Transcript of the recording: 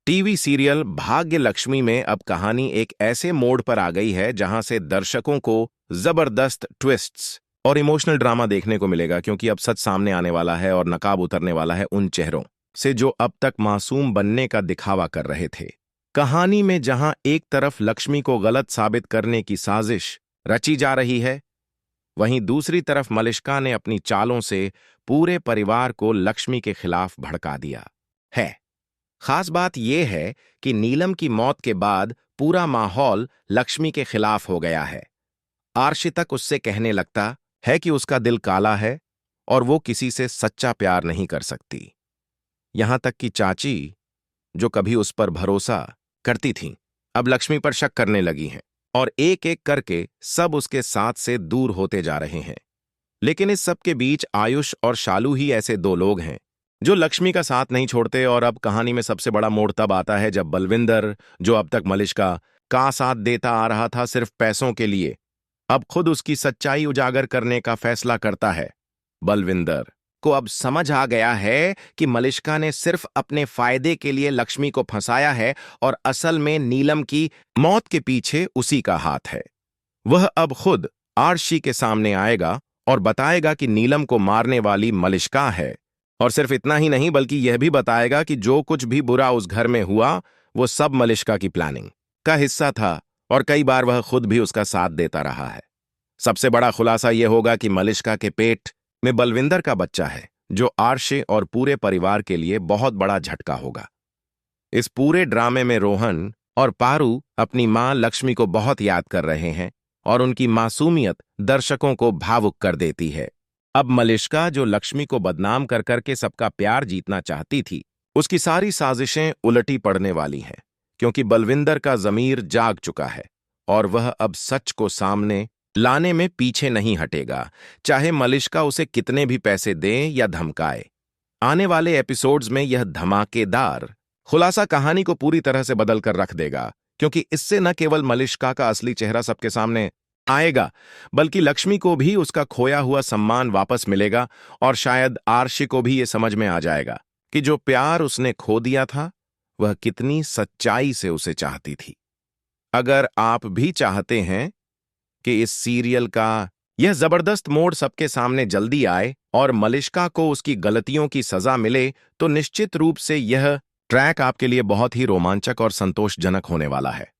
TV serial भाग्य लक्ष्मी में अब कहानी एक ऐसे मोड़ पर आ गई है जहां से दर्शकों को जबरदस्त ट्विस्ट्स और इमोशनल ड्रामा देखने को मिलेगा, क्योंकि अब सच सामने आने वाला है और नकाब उतरने वाला है उन चेहरों से जो अब तक मासूम बनने का दिखावा कर रहे थे। कहानी में जहां एक तरफ लक्ष्मी को गलत साबित करने की साजिश रची जा रही है, वहीं दूसरी तरफ मलिष्का ने अपनी चालों से पूरे परिवार को लक्ष्मी के खिलाफ भड़का दिया है। खास बात यह है कि नीलम की मौत के बाद पूरा माहौल लक्ष्मी के खिलाफ हो गया है। आरशी तक उससे कहने लगता है कि उसका दिल काला है और वो किसी से सच्चा प्यार नहीं कर सकती। यहां तक कि चाची, जो कभी उस पर भरोसा करती थीं, अब लक्ष्मी पर शक करने लगी हैं और एक एक करके सब उसके साथ से दूर होते जा रहे हैं। लेकिन इस सब के बीच आयुष और शालू ही ऐसे दो लोग हैं जो लक्ष्मी का साथ नहीं छोड़ते। और अब कहानी में सबसे बड़ा मोड़ तब आता है जब बलविंदर, जो अब तक मलिष्का का साथ देता आ रहा था सिर्फ पैसों के लिए, अब खुद उसकी सच्चाई उजागर करने का फैसला करता है। बलविंदर को अब समझ आ गया है कि मलिष्का ने सिर्फ अपने फायदे के लिए लक्ष्मी को फंसाया है और असल में नीलम की मौत के पीछे उसी का हाथ है। वह अब खुद आरशी के सामने आएगा और बताएगा कि नीलम को मारने वाली मलिष्का है। और सिर्फ इतना ही नहीं, बल्कि यह भी बताएगा कि जो कुछ भी बुरा उस घर में हुआ वो सब मलिष्का की प्लानिंग का हिस्सा था और कई बार वह खुद भी उसका साथ देता रहा है। सबसे बड़ा खुलासा यह होगा कि मलिष्का के पेट में बलविंदर का बच्चा है, जो आरशे और पूरे परिवार के लिए बहुत बड़ा झटका होगा। इस पूरे ड्रामे में रोहन और पारू अपनी मां लक्ष्मी को बहुत याद कर रहे हैं और उनकी मासूमियत दर्शकों को भावुक कर देती है। अब मलिष्का, जो लक्ष्मी को बदनाम कर करके सबका प्यार जीतना चाहती थी, उसकी सारी साजिशें उलटी पड़ने वाली हैं, क्योंकि बलविंदर का ज़मीर जाग चुका है और वह अब सच को सामने लाने में पीछे नहीं हटेगा, चाहे मलिष्का उसे कितने भी पैसे दे या धमकाए। आने वाले एपिसोड्स में यह धमाकेदार खुलासा कहानी को पूरी तरह से बदल कर रख देगा, क्योंकि इससे न केवल मलिष्का का असली चेहरा सबके सामने आएगा, बल्कि लक्ष्मी को भी उसका खोया हुआ सम्मान वापस मिलेगा और शायद आरशी को भी यह समझ में आ जाएगा कि जो प्यार उसने खो दिया था वह कितनी सच्चाई से उसे चाहती थी। अगर आप भी चाहते हैं कि इस सीरियल का यह जबरदस्त मोड़ सबके सामने जल्दी आए और मलिष्का को उसकी गलतियों की सजा मिले, तो निश्चित रूप से यह ट्रैक आपके लिए बहुत ही रोमांचक और संतोषजनक होने वाला है।